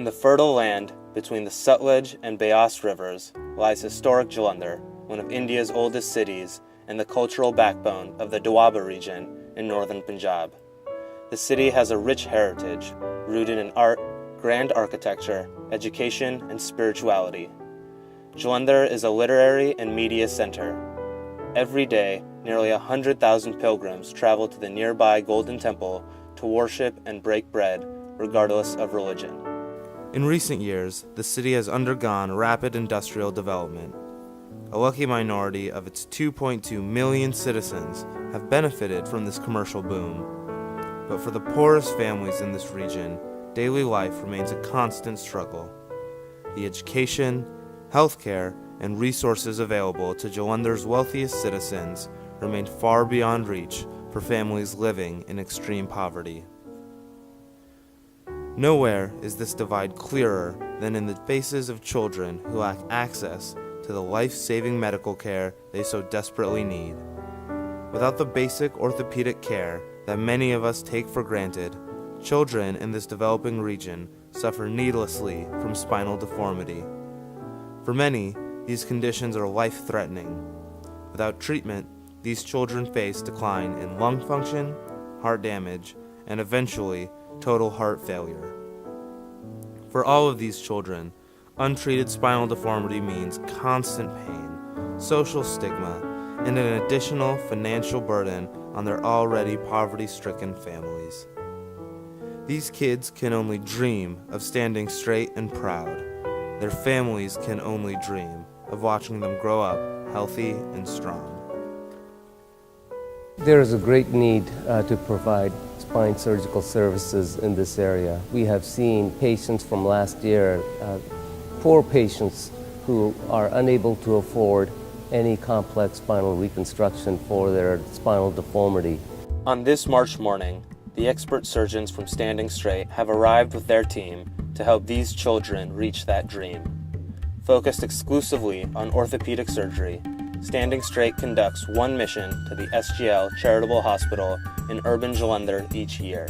In the fertile land between the Sutlej and Beas rivers lies historic Jalandhar, one of India's oldest cities and the cultural backbone of the Doaba region in northern Punjab. The city has a rich heritage rooted in art, grand architecture, education, and spirituality. Jalandhar is a literary and media center. Every day, nearly 100,000 pilgrims travel to the nearby Golden Temple to worship and break bread, regardless of religion. In recent years, the city has undergone rapid industrial development. A lucky minority of its 2.2 million citizens have benefited from this commercial boom. But for the poorest families in this region, daily life remains a constant struggle. The education, healthcare, and resources available to Jalandhar's wealthiest citizens remain far beyond reach for families living in extreme poverty. Nowhere is this divide clearer than in the faces of children who lack access to the life-saving medical care they so desperately need. Without the basic orthopedic care that many of us take for granted, children in this developing region suffer needlessly from spinal deformity. For many, these conditions are life-threatening. Without treatment, these children face decline in lung function, heart damage, and eventually total heart failure. For all of these children, untreated spinal deformity means constant pain, social stigma, and an additional financial burden on their already poverty-stricken families. These kids can only dream of standing straight and proud. Their families can only dream of watching them grow up healthy and strong. There is a great need to provide spine surgical services in this area. We have seen patients from last year, poor patients who are unable to afford any complex spinal reconstruction for their spinal deformity. On this March morning, the expert surgeons from Standing Straight have arrived with their team to help these children reach that dream. Focused exclusively on orthopedic surgery, Standing Straight conducts one mission to the SGL Charitable Hospital in urban Jalandhar each year.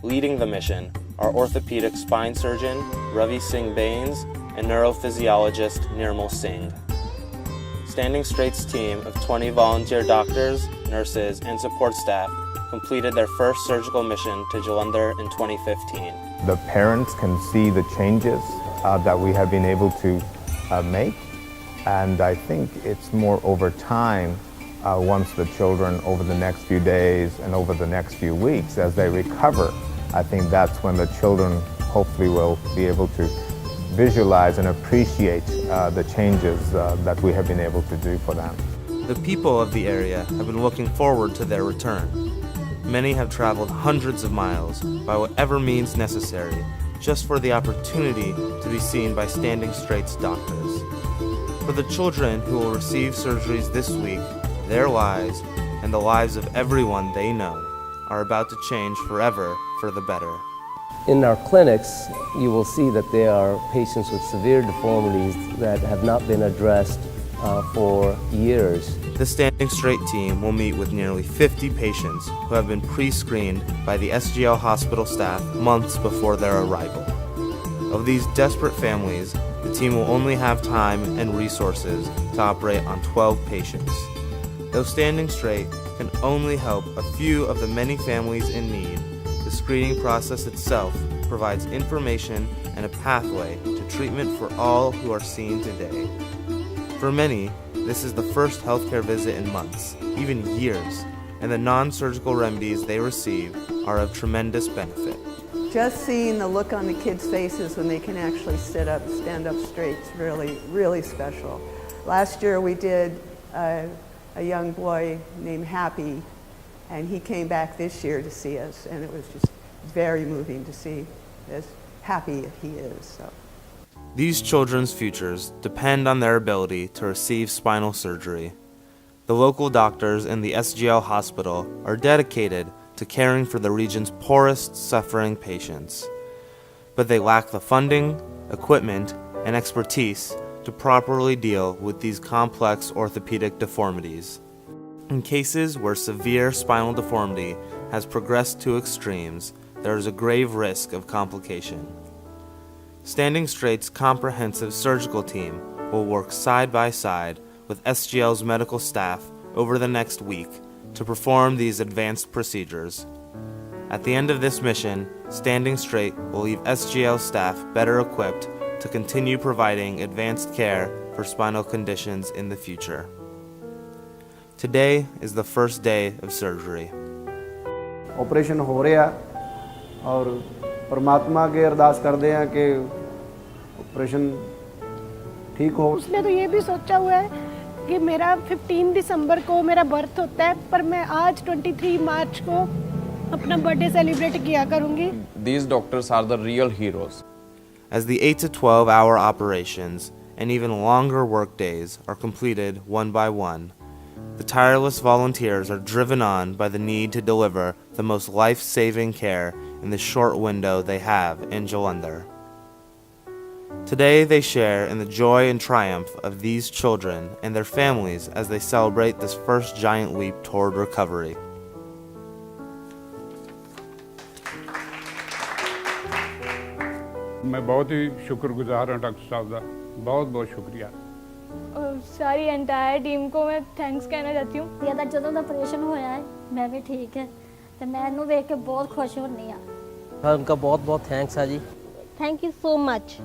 Leading the mission are orthopedic spine surgeon Ravi Singh Bains and neurophysiologist Nirmal Singh. Standing Straight's team of 20 volunteer doctors, nurses, and support staff completed their first surgical mission to Jalandhar in 2015. The parents can see the changes that we have been able to make, and I think it's more over time, once the children over the next few days and over the next few weeks as they recover, I think that's when the children hopefully will be able to visualize and appreciate the changes that we have been able to do for them. The people of the area have been looking forward to their return. Many have traveled hundreds of miles by whatever means necessary just for the opportunity to be seen by Standing Straight's doctors. For the children who will receive surgeries this week, their lives and the lives of everyone they know are about to change forever for the better. In our clinics, you will see that there are patients with severe deformities that have not been addressed for years. The Standing Straight team will meet with nearly 50 patients who have been pre-screened by the SGL hospital staff months before their arrival. Of these desperate families, the team will only have time and resources to operate on 12 patients. Though Standing Straight can only help a few of the many families in need, the screening process itself provides information and a pathway to treatment for all who are seen today. For many, this is the first healthcare visit in months, even years, and the non-surgical remedies they receive are of tremendous benefit. Just seeing the look on the kids' faces when they can actually stand up straight is really, really special. Last year we did a young boy named Happy, and he came back this year to see us, and it was just very moving to see as happy as he is. So. These children's futures depend on their ability to receive spinal surgery. The local doctors in the SGL hospital are dedicated to caring for the region's poorest suffering patients. But they lack the funding, equipment, and expertise to properly deal with these complex orthopedic deformities. In cases where severe spinal deformity has progressed to extremes, there is a grave risk of complication. Standing Straight's comprehensive surgical team will work side by side with SGL's medical staff over the next week to perform these advanced procedures. At the end of this mission, Standing Straight will leave SGL staff better equipped to continue providing advanced care for spinal conditions in the future. Today is the first day of surgery. Operation हो रहा और परमात्मा के अरदास करते हैं कि operation ठीक हो। उसने तो ये भी सोचा हुआ है कि मेरा 15 दिसंबर को मेरा बर्थ होता है, पर मैं आज 23 मार्च को अपना बर्थडे सेलिब्रेट किया करूंगी। These doctors are the real heroes. As the 8 to 12 hour operations and even longer work days are completed one by one, the tireless volunteers are driven on by the need to deliver the most life-saving care in the short window they have in Jalandhar. Today they share in the joy and triumph of these children and their families as they celebrate this first giant leap toward recovery. मैं बहुत ही शुक्रगुजार हूँ doctor साहब का, बहुत बहुत शुक्रिया। सारी एंटायर टीम को मैं थैंक्स कहना चाहती हूँ। ਇਹਦਾ ਜਦੋਂ ਦਾ ਆਪਰੇਸ਼ਨ ਹੋਇਆ ਹੈ ਮੈਂ ਵੀ ਠੀਕ ਹੈ ਤੇ ਮੈਂ ਇਹਨੂੰ ਵੇਖ ਕੇ ਬਹੁਤ ਖੁਸ਼ ਹੁੰਨੀ ਆ। ਹਾਂ ਉਨਕਾ ਬਹੁਤ ਬਹੁਤ ਥੈਂਕਸ ਹੈ ਜੀ। Thank you so much.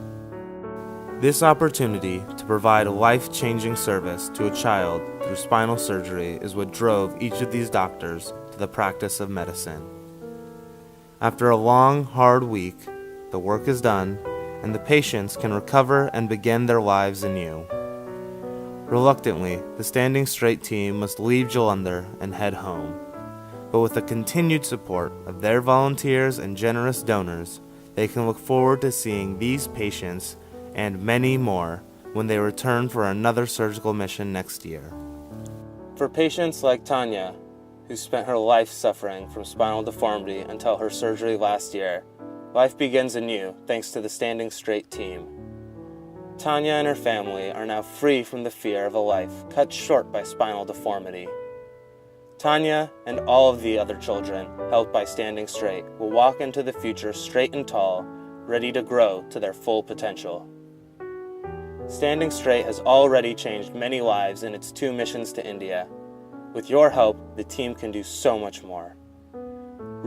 This opportunity to provide a life-changing service to a child through spinal surgery is what drove each of these doctors to the practice of medicine. After a long, hard week, the work is done, and the patients can recover and begin their lives anew. Reluctantly, the Standing Straight team must leave Jalandhar and head home. But with the continued support of their volunteers and generous donors, they can look forward to seeing these patients and many more when they return for another surgical mission next year. For patients like Tanya, who spent her life suffering from spinal deformity until her surgery last year, life begins anew thanks to the Standing Straight team. Tanya and her family are now free from the fear of a life cut short by spinal deformity. Tanya and all of the other children helped by Standing Straight will walk into the future straight and tall, ready to grow to their full potential. Standing Straight has already changed many lives in its 2 missions to India. With your help, the team can do so much more.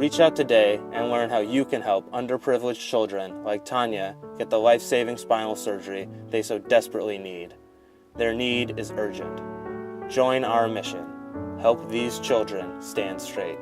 Reach out today and learn how you can help underprivileged children like Tanya get the life-saving spinal surgery they so desperately need. Their need is urgent. Join our mission. Help these children stand straight.